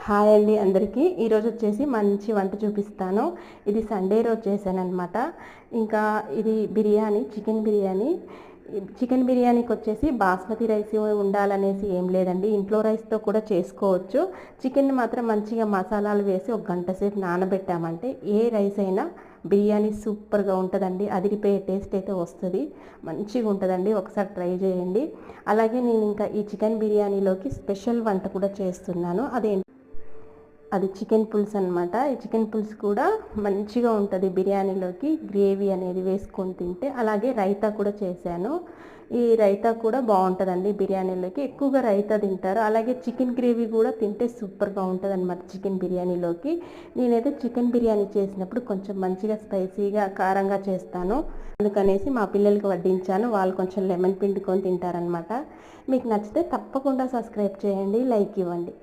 Hi అండి అందరికీ. ఈరోజు వచ్చేసి మంచి వంట చూపిస్తాను. ఇది సండే రోజు చేశాననమాట. ఇంకా ఇది బిర్యానీ, చికెన్ బిర్యానీకి వచ్చేసి బాస్మతి రైస్ ఉండాలనేసి ఏం లేదండి, ఇంట్లో రైస్తో కూడా చేసుకోవచ్చు. చికెన్ మాత్రం మంచిగా మసాలాలు వేసి ఒక గంట సేపు నానబెట్టామంటే ఏ రైస్ అయినా బిర్యానీ సూపర్గా ఉంటుందండి. అదిరిపోయే టేస్ట్ అయితే వస్తుంది, మంచిగా ఉంటుందండి. ఒకసారి ట్రై చేయండి. అలాగే నేను ఇంకా ఈ చికెన్ బిర్యానీలోకి స్పెషల్ వంట కూడా చేస్తున్నాను. అది చికెన్ పులుసు అనమాట. ఈ చికెన్ పులుసు కూడా మంచిగా ఉంటుంది బిర్యానీలోకి, గ్రేవీ అనేది వేసుకొని తింటే. అలాగే రైతా కూడా చేశాను. ఈ రైతా కూడా బాగుంటుందండి బిర్యానీలోకి, ఎక్కువగా రైతా తింటారు. అలాగే చికెన్ గ్రేవీ కూడా తింటే సూపర్గా ఉంటుంది అనమాట చికెన్ బిర్యానీలోకి. నేనైతే చికెన్ బిర్యానీ చేసినప్పుడు కొంచెం మంచిగా స్పైసీగా కారంగా చేస్తాను, అందుకనేసి మా పిల్లలకి వడ్డించాను. వాళ్ళు కొంచెం లెమన్ పిండుకొని తింటారనమాట. మీకు నచ్చితే తప్పకుండా సబ్స్క్రైబ్ చేయండి, లైక్ ఇవ్వండి.